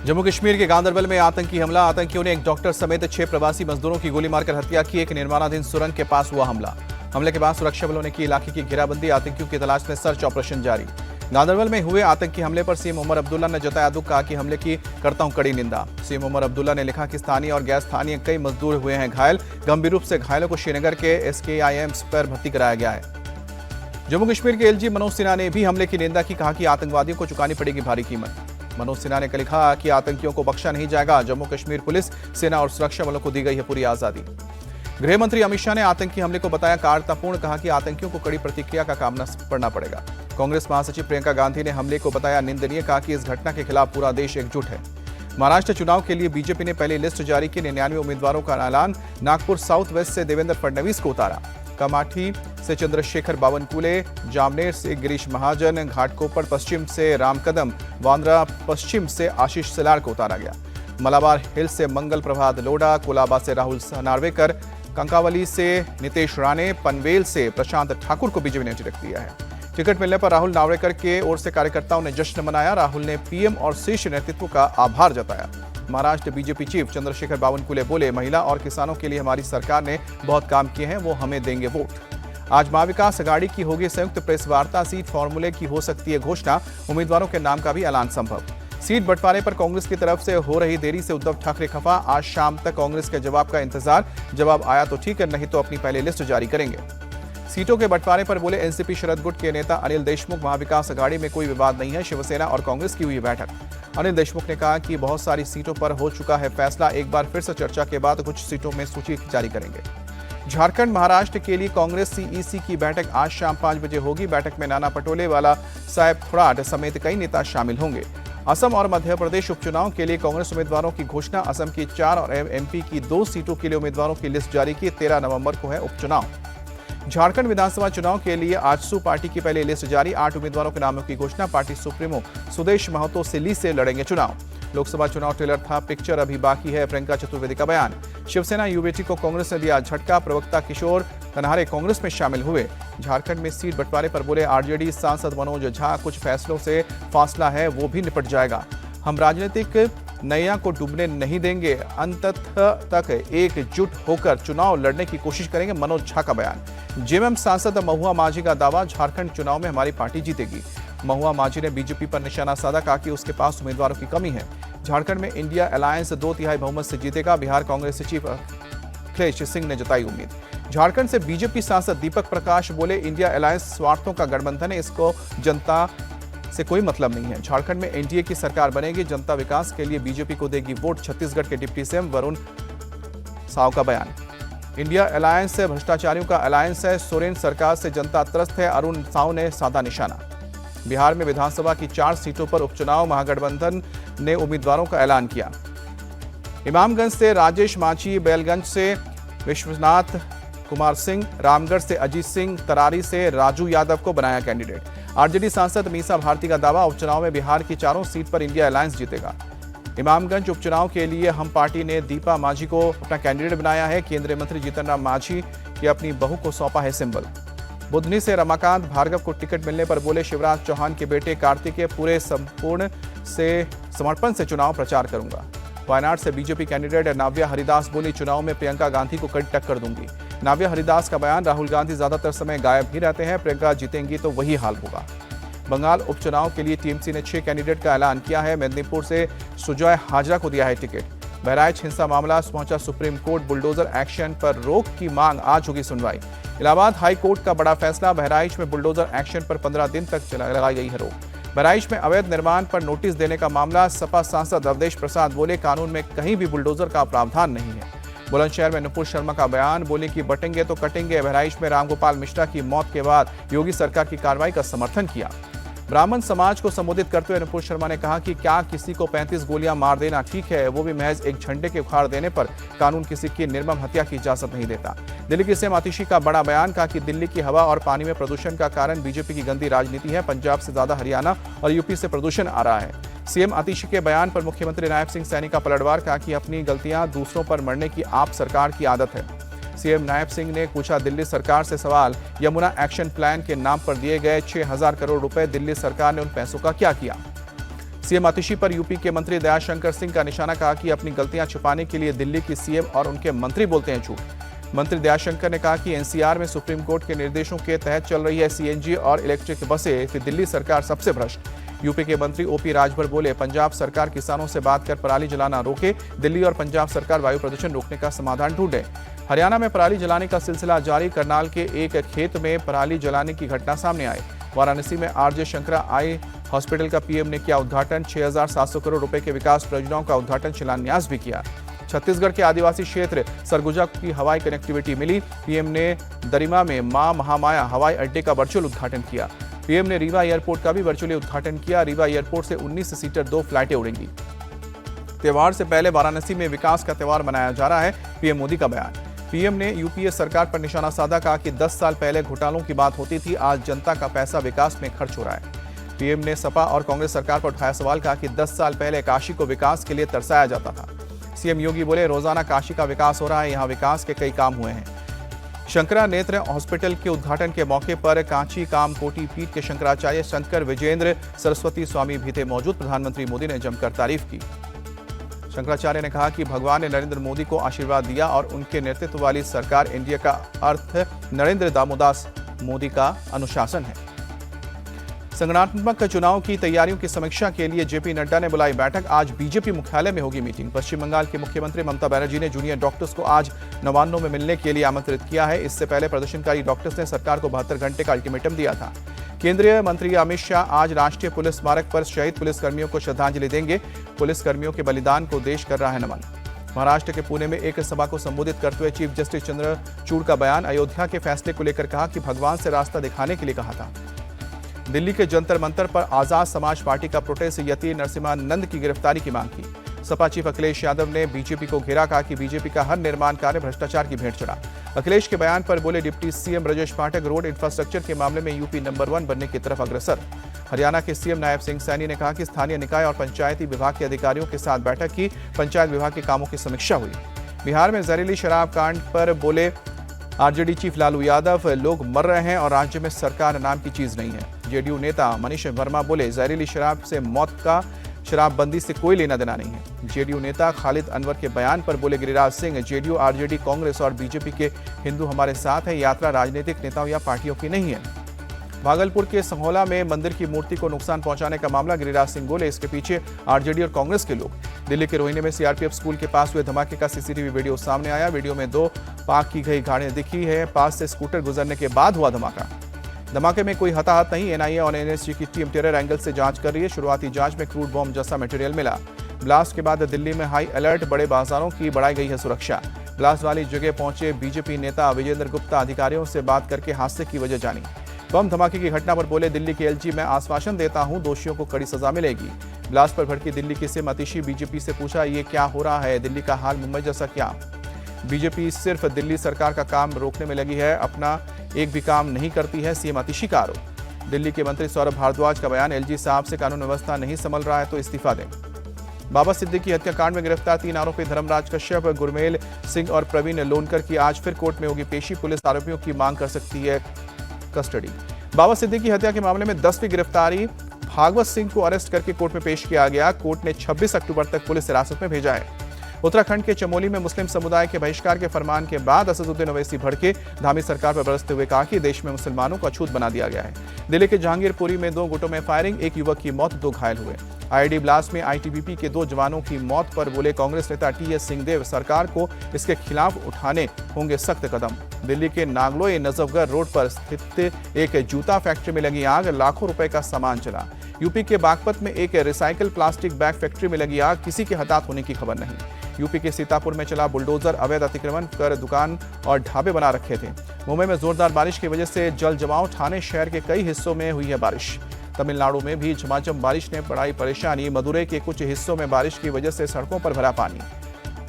जम्मू कश्मीर के गांदरबल में आतंकी हमला। आतंकियों ने एक डॉक्टर समेत 6 प्रवासी मजदूरों की गोली मारकर हत्या की। एक निर्माणाधीन सुरंग के पास हुआ हमला। हमले के बाद सुरक्षा बलों ने की इलाके की घेराबंदी। आतंकियों की तलाश में सर्च ऑपरेशन जारी। गांदरबल में हुए आतंकी हमले पर सीएम उमर अब्दुल्ला ने जताया दुख। कहा कि हमले की करता हूं कड़ी निंदा। सीएम उमर अब्दुल्ला ने लिखा कि स्थानीय और गैर स्थानीय कई मजदूर हुए हैं घायल। गंभीर रूप से घायलों को श्रीनगर के SKIMs पर भर्ती कराया गया है। जम्मू कश्मीर के LG मनोज सिन्हा ने भी हमले की निंदा की। कहा कि आतंकवादियों को चुकानी पड़ेगी भारी कीमत। मनोज सिन्हा ने लिखा कि आतंकियों को बख्शा नहीं जाएगा। जम्मू कश्मीर पुलिस, सेना और सुरक्षा बलों को दी गई है पूरी आजादी। गृह मंत्री अमित शाह ने आतंकी हमले को बताया कायरतापूर्ण। कहा कि आतंकियों को कड़ी प्रतिक्रिया का सामना करना पड़ेगा। कांग्रेस महासचिव प्रियंका गांधी ने हमले को बताया निंदनीय। कहा कि इस घटना के खिलाफ पूरा देश एकजुट है। महाराष्ट्र चुनाव के लिए बीजेपी ने पहली लिस्ट जारी की। 99 उम्मीदवारों का ऐलान। नागपुर साउथ वेस्ट से देवेंद्र फडणवीस को उतारा। कमाठी से चंद्रशेखर बावनकुले, जामनेर से गिरीश महाजन, घाटकोपर पश्चिम से राम कदम, वांद्रा पश्चिम से आशीष सिलार को उतारा गया। मलाबार हिल से मंगल प्रभात लोढ़ा, कोलाबा से राहुल नार्वेकर, कंकावली से नितेश राणे, पनवेल से प्रशांत ठाकुर को बीजेपी ने टिकट दिया है। टिकट मिलने पर राहुल नार्वेकर के ओर से कार्यकर्ताओं ने जश्न मनाया। राहुल ने पीएम और शीर्ष नेतृत्व का आभार जताया। महाराष्ट्र बीजेपी चीफ चंद्रशेखर बावनकुले बोले, महिला और किसानों के लिए हमारी सरकार ने बहुत काम किए हैं, वो हमें देंगे वोट। आज महाविकास अघाड़ी की होगी संयुक्त प्रेस वार्ता। सीट फॉर्मूले की हो सकती है घोषणा। उम्मीदवारों के नाम का भी ऐलान संभव। सीट बंटवारे पर कांग्रेस की तरफ से हो रही देरी से उद्धव ठाकरे खफा। आज शाम तक कांग्रेस के जवाब का इंतजार। जवाब आया तो ठीक है, नहीं तो अपनी पहली लिस्ट जारी करेंगे। सीटों के बंटवारे पर बोले एनसीपी शरद गुट के नेता अनिल देशमुख, महाविकास अघाड़ी में कोई विवाद नहीं है। शिवसेना और कांग्रेस की हुई बैठक। अनिल देशमुख ने कहा कि बहुत सारी सीटों पर हो चुका है फैसला। एक बार फिर से चर्चा के बाद कुछ सीटों में सूची जारी करेंगे। झारखंड महाराष्ट्र के लिए कांग्रेस CEC की बैठक आज शाम 5 बजे होगी। बैठक में नाना पटोले वाला साहेब थोराट समेत कई नेता शामिल होंगे। असम और मध्य प्रदेश उपचुनाव के लिए कांग्रेस उम्मीदवारों की घोषणा। असम की 4 और MP की 2 सीटों के लिए उम्मीदवारों की लिस्ट जारी की। 13 नवंबर को है उपचुनाव। झारखंड विधानसभा चुनाव के लिए आजसू पार्टी की पहली लिस्ट जारी। 8 उम्मीदवारों के नामों की घोषणा। पार्टी सुप्रीमो सुदेश महतो सिल्ली से लड़ेंगे चुनाव। लोकसभा चुनाव ट्रेलर था, पिक्चर अभी बाकी है। प्रियंका चतुर्वेदी का बयान। शिवसेना युवेटी को कांग्रेस ने दिया झटका। प्रवक्ता किशोर कन्हारे कांग्रेस में शामिल हुए। झारखंड में सीट बंटवारे पर बोले RJD सांसद मनोज झा, कुछ फैसलों से फासला है, वो भी निपट जाएगा। हम राजनीतिक नैया को डूबने नहीं देंगे। अंत तक एकजुट होकर चुनाव लड़ने की कोशिश करेंगे, मनोज झा का बयान। JMM सांसद महुआ माझी का दावा, झारखंड चुनाव में हमारी पार्टी जीतेगी। महुआ माझी ने बीजेपी पर निशाना साधा। कहा कि उसके पास उम्मीदवारों की कमी है। झारखंड में इंडिया अलायंस 2/3 बहुमत से जीतेगा। बिहार कांग्रेस चीफ अखिलेश सिंह ने जताई उम्मीद। झारखंड से बीजेपी सांसद दीपक प्रकाश बोले, इंडिया अलायंस स्वार्थों का गठबंधन है, इसको जनता से कोई मतलब नहीं है। झारखंड में NDA की सरकार बनेगी। जनता विकास के लिए बीजेपी को देगी वोट। छत्तीसगढ़ के डिप्टी CM वरुण साव का बयान। इंडिया अलायंस से भ्रष्टाचारियों का अलायंस है। सोरेन सरकार से जनता त्रस्त है, अरुण साव ने साधा निशाना। बिहार में विधानसभा की 4 सीटों पर उपचुनाव। महागठबंधन ने उम्मीदवारों का ऐलान किया। इमामगंज से राजेश मांझी, बैलगंज से विश्वनाथ कुमार सिंह, रामगढ़ से अजीत सिंह, तरारी से राजू यादव को बनाया कैंडिडेट। RJD सांसद मीसा भारती का दावा, उपचुनाव में बिहार की 4 सीट पर इंडिया अलायंस जीतेगा। इमामगंज उपचुनाव के लिए हम पार्टी ने दीपा मांझी को अपना कैंडिडेट बनाया है। केंद्रीय मंत्री जीतन राम मांझी की अपनी बहू को सौंपा है सिंबल। बुधनी से रमाकांत भार्गव को टिकट मिलने पर बोले, शिवराज चौहान के बेटे कार्तिकेय पूरे समर्पण से चुनाव प्रचार करूंगा। वायनाड से बीजेपी कैंडिडेट नाव्या हरिदास बोली, चुनाव में प्रियंका गांधी को कड़ी टक्कर दूंगी। नाव्या हरिदास का बयान, राहुल गांधी ज्यादातर समय गायब ही रहते हैं, प्रियंका जीतेंगी तो वही हाल होगा। बंगाल उपचुनाव के लिए TMC ने 6 कैंडिडेट का ऐलान किया है। मेदिनीपुर से सुजॉय हाजरा को दिया है टिकट। बहराइच हिंसा मामला पहुंचा सुप्रीम कोर्ट। बुलडोजर एक्शन पर रोक की मांग, आज होगी सुनवाई। इलाहाबाद हाई कोर्ट का बड़ा फैसला, बहराइच में बुलडोजर एक्शन पर 15 दिन तक लगाई गई है रोक। बहराइच में अवैध निर्माण पर नोटिस देने का मामला, सपा सांसद अवधेश प्रसाद बोले, कानून में कहीं भी बुलडोजर का प्रावधान नहीं है। बुलंदशहर में नुपुर शर्मा का बयान, बोले कि बटेंगे तो कटेंगे। बहराइच में रामगोपाल मिश्रा की मौत के बाद योगी सरकार की कार्रवाई का समर्थन किया। ब्राह्मण समाज को संबोधित करते हुए नुपुर शर्मा ने कहा कि क्या किसी को 35 गोलियां मार देना ठीक है, वो भी महज एक झंडे के उखाड़ देने पर। कानून किसी की निर्मम हत्या की इजाजत नहीं देता। दिल्ली की CM आतिशी का बड़ा बयान, कहा कि दिल्ली की हवा और पानी में प्रदूषण का कारण बीजेपी की गंदी राजनीति है। पंजाब से ज्यादा हरियाणा और यूपी से प्रदूषण आ रहा है। CM आतिशी के बयान पर मुख्यमंत्री नायब सिंह सैनी का पलटवार, कहा कि अपनी गलतियां दूसरों पर मरने की आप सरकार की आदत है। CM नायब सिंह ने पूछा दिल्ली सरकार से सवाल, यमुना एक्शन प्लान के नाम पर दिए गए 6,000 करोड़ रुपए, दिल्ली सरकार ने उन पैसों का क्या किया। सीएम आतिशी पर यूपी के मंत्री दयाशंकर सिंह का निशाना, कहा कि अपनी गलतियां छुपाने के लिए दिल्ली की सीएम और उनके मंत्री बोलते हैं झूठ। मंत्री दयाशंकर ने कहा कि एनसीआर में सुप्रीम कोर्ट के निर्देशों के तहत चल रही है सीएनजी और इलेक्ट्रिक बसें, फिर दिल्ली सरकार सबसे भ्रष्ट। यूपी के मंत्री ओपी राजभर बोले, पंजाब सरकार किसानों से बात कर पराली जलाना रोके, दिल्ली और पंजाब सरकार वायु प्रदूषण रोकने का समाधान ढूंढे। हरियाणा में पराली जलाने का सिलसिला जारी, करनाल के एक खेत में पराली जलाने की घटना सामने आई। वाराणसी में आरजे शंकरा आई हॉस्पिटल का पीएम ने किया उद्घाटन, 6,700 करोड़ रुपए के विकास परियोजनाओं का उद्घाटन शिलान्यास भी किया। छत्तीसगढ़ के आदिवासी क्षेत्र सरगुजा की हवाई कनेक्टिविटी मिली, पीएम ने दरिमा में मां महामाया हवाई अड्डे का वर्चुअल उद्घाटन किया। पीएम ने रीवा एयरपोर्ट का भी वर्चुअली उद्घाटन किया। रीवा एयरपोर्ट से 19 सीटर 2 फ्लाइटें उड़ेंगी। त्योहार से पहले वाराणसी में विकास का त्योहार मनाया जा रहा है, पीएम मोदी का बयान। पीएम ने यूपीए सरकार पर निशाना साधा, कहा कि 10 साल पहले घोटालों की बात होती थी, आज जनता का पैसा विकास में खर्च हो रहा है। पीएम ने सपा और कांग्रेस सरकार पर उठाया सवाल, कहा कि 10 साल पहले काशी को विकास के लिए तरसाया जाता था। सीएम योगी बोले, रोजाना काशी का विकास हो रहा है, यहाँ विकास के कई काम हुए हैं। शंकरा नेत्र हॉस्पिटल के उद्घाटन के मौके पर कांची कामकोटी पीठ के शंकराचार्य शंकर विजेंद्र सरस्वती स्वामी भी थे मौजूद। प्रधानमंत्री मोदी ने जमकर तारीफ की। शंकराचार्य ने कहा कि भगवान ने नरेंद्र मोदी को आशीर्वाद दिया और उनके नेतृत्व वाली सरकार इंडिया का अर्थ नरेंद्र दामोदास मोदी का अनुशासन है। संगठनात्मक चुनाव की तैयारियों की समीक्षा के लिए जेपी नड्डा ने बुलाई बैठक, आज बीजेपी मुख्यालय में होगी मीटिंग। पश्चिम बंगाल की मुख्यमंत्री ममता बनर्जी ने जूनियर डॉक्टर्स को आज नवान्नों में मिलने के लिए आमंत्रित किया है। इससे पहले प्रदर्शनकारी डॉक्टर्स ने सरकार को 72 घंटे का अल्टीमेटम दिया था। केंद्रीय मंत्री अमित शाह आज राष्ट्रीय पुलिस स्मारक पर शहीद पुलिसकर्मियों को श्रद्धांजलि देंगे। पुलिसकर्मियों के बलिदान को देश कर रहा है नमन। महाराष्ट्र के पुणे में एक सभा को संबोधित करते हुए चीफ जस्टिस चंद्रचूड़ का बयान, अयोध्या के फैसले को लेकर कहा कि भगवान से रास्ता दिखाने के लिए कहा था। दिल्ली के जंतर मंतर पर आजाद समाज पार्टी का प्रोटेस्ट, यति नरसिम्हानंद की गिरफ्तारी की मांग की। सपा चीफ अखिलेश यादव ने बीजेपी को घेरा, कहा कि बीजेपी का हर निर्माण कार्य भ्रष्टाचार की भेंट चढ़ा। अखिलेश के बयान पर बोले deputy CM Brajesh Pathak, road infrastructure के मामले में यूपी नंबर 1 बनने की तरफ अग्रसर। हरियाणा के सीएम नायब सिंह सैनी ने कहा कि स्थानीय निकाय और पंचायती विभाग के अधिकारियों के साथ बैठक की, पंचायत विभाग के कामों की समीक्षा हुई। बिहार में जहरीली शराब कांड पर बोले आरजेडी चीफ लालू यादव, लोग मर रहे हैं और राज्य में सरकार नाम की चीज नहीं है। जेडीयू नेता मनीष वर्मा बोले, जहरीली शराब से मौत का शराबबंदी से कोई लेना देना नहीं है। जेडीयू नेता खालिद अनवर के बयान पर बोले गिरिराज सिंह, जेडीयू आरजेडी कांग्रेस और बीजेपी के हिंदू हमारे साथ है, यात्रा राजनीतिक नेताओं या पार्टियों की नहीं है। भागलपुर के संहोला में मंदिर की मूर्ति को नुकसान पहुंचाने का मामला, गिरिराज सिंह बोले इसके पीछे आरजेडी और कांग्रेस के लोग। दिल्ली के रोहिणी में सीआरपीएफ स्कूल के पास हुए धमाके का सीसीटीवी वीडियो सामने आया। वीडियो में 2 पार्क की गई गाड़ियां दिखी है। पास से स्कूटर गुजरने के बाद हुआ धमाका। धमाके में कोई हताहत नहीं। एनआईए और एनएसजी की टीम टेरर एंगल से जांच कर रही है। शुरुआती जांच में क्रूड बॉम्ब जैसा मटेरियल मिला। ब्लास्ट के बाद दिल्ली में हाई अलर्ट, बड़े बाजारों की बढ़ाई गई है सुरक्षा। ब्लास्ट वाली जगह पहुंचे बीजेपी नेता विजेंद्र गुप्ता, अधिकारियों से बात करके हादसे की वजह जानी। बम धमाके की घटना पर बोले, दिल्ली के एलजी, मैं आश्वासन देता हूं दोषियों को कड़ी सजा मिलेगी। ब्लास्ट पर भड़की दिल्ली की सीएम आतिशी, बीजेपी से पूछा ये क्या हो रहा है, दिल्ली का हाल मुंबई जैसा क्या? बीजेपी सिर्फ दिल्ली सरकार का काम रोकने में लगी है, अपना एक भी काम नहीं करती है, सीएम आतिशी का आरोप। दिल्ली के मंत्री सौरभ भारद्वाज का बयान, एलजी साहब से कानून व्यवस्था नहीं संभल रहा है तो इस्तीफा दें। बाबा सिद्दीकी हत्याकांड में गिरफ्तार 3 आरोपी धर्मराज कश्यप, गुरमेल सिंह और प्रवीण लोनकर की आज फिर कोर्ट में होगी पेशी। पुलिस आरोपियों की मांग कर सकती है कस्टडी। बाबा सिद्दीकी हत्या के मामले में 10वीं गिरफ्तारी, भागवत सिंह को अरेस्ट करके कोर्ट में पेश किया गया। कोर्ट ने 26 अक्टूबर तक पुलिस हिरासत में भेजा है। उत्तराखंड के चमोली में मुस्लिम समुदाय के बहिष्कार के फरमान के बाद असदुद्दीन ओवैसी भड़के, धामी सरकार पर बरसते हुए कहा कि देश में मुसलमानों को अछूत बना दिया गया है। दिल्ली के जहांगीरपुरी में 2 गुटों में फायरिंग, 1 युवक की मौत, 2 घायल हुए। आईडी ब्लास्ट में आईटीबीपी के 2 जवानों की मौत पर बोले कांग्रेस नेता टीएस सिंहदेव, सरकार को इसके खिलाफ उठाने होंगे सख्त कदम। दिल्ली के नागलोई नजफगढ़ रोड पर स्थित एक जूता फैक्ट्री में लगी आग, लाखों रुपए का सामान जला। यूपी के बागपत में एक रिसाइकल प्लास्टिक बैग फैक्ट्री में लगी आग, किसी के हताहत होने की खबर नहीं। यूपी के सीतापुर में चला बुलडोजर, अवैध अतिक्रमण कर दुकान और ढाबे बना रखे थे। मुंबई में जोरदार बारिश की वजह से जल जमाव, ठाणे शहर के कई हिस्सों में हुई है बारिश। तमिलनाडु में भी झमाझम बारिश ने बढ़ाई परेशानी, मदुरई के कुछ हिस्सों में बारिश की वजह से सड़कों पर भरा पानी।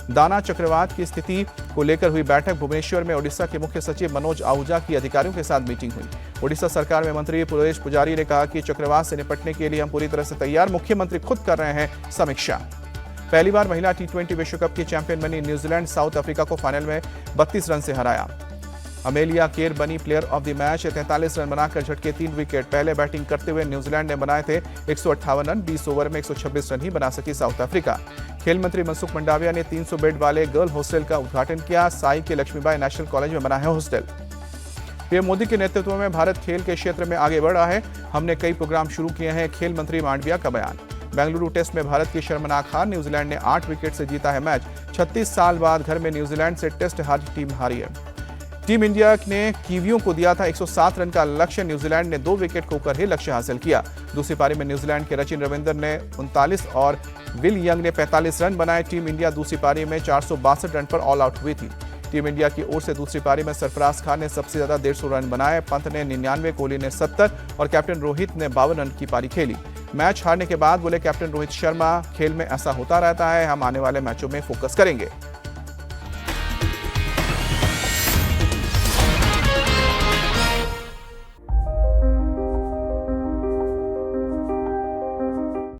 दाना चक्रवात की स्थिति को लेकर हुई बैठक, भुवनेश्वर में ओडिशा के मुख्य सचिव मनोज आहूजा की अधिकारियों के साथ मीटिंग हुई। ओडिशा सरकार में मंत्री पुरेश पुजारी ने कहा कि चक्रवात से निपटने के लिए हम पूरी तरह से तैयार, मुख्यमंत्री खुद कर रहे हैं समीक्षा। पहली बार महिला T20 विश्व कप की चैंपियन बनी न्यूजीलैंड साउथ अफ्रीका को फाइनल में 32 रन से हराया। अमेलिया केर बनी player of the match. 43 run बनाकर झटके 3 विकेट। पहले बैटिंग करते हुए न्यूजीलैंड ने बनाए थे 158 रन। 20 ओवर में 126 रन ही बना सकी साउथ अफ्रीका। खेल मंत्री मनसुख मंडाविया ने 300 बेड वाले गर्ल हॉस्टल का उद्घाटन किया। साई के लक्ष्मीबाई नेशनल कॉलेज में बना है हॉस्टल। पीएम मोदी के नेतृत्व में भारत खेल के क्षेत्र में आगे बढ़ रहा है। हमने कई प्रोग्राम शुरू किए हैं, खेल मंत्री मांडविया का बयान। बेंगलुरु टेस्ट में भारत की शर्मनाक हार। न्यूजीलैंड ने 8 विकेट से जीता है मैच। 36 साल बाद घर में न्यूजीलैंड से टेस्ट हारी टीम हारी है। टीम इंडिया ने कीवियों को दिया था 107 रन का लक्ष्य। न्यूजीलैंड ने 2 विकेट खोकर ही लक्ष्य हासिल किया। दूसरी पारी में न्यूजीलैंड के रचिन रविंद्र ने 39 और विल यंग ने 45 रन बनाए। टीम इंडिया दूसरी पारी में 462 रन पर ऑल आउट हुई थी। टीम इंडिया की ओर से दूसरी पारी में सरफराज खान ने सबसे ज्यादा 150 रन बनाए। पंत ने 99, कोहली ने 70 और कैप्टन रोहित ने 52 रन की पारी खेली। मैच हारने के बाद बोले कैप्टन रोहित शर्मा, खेल में ऐसा होता रहता है, हम आने वाले मैचों में फोकस करेंगे।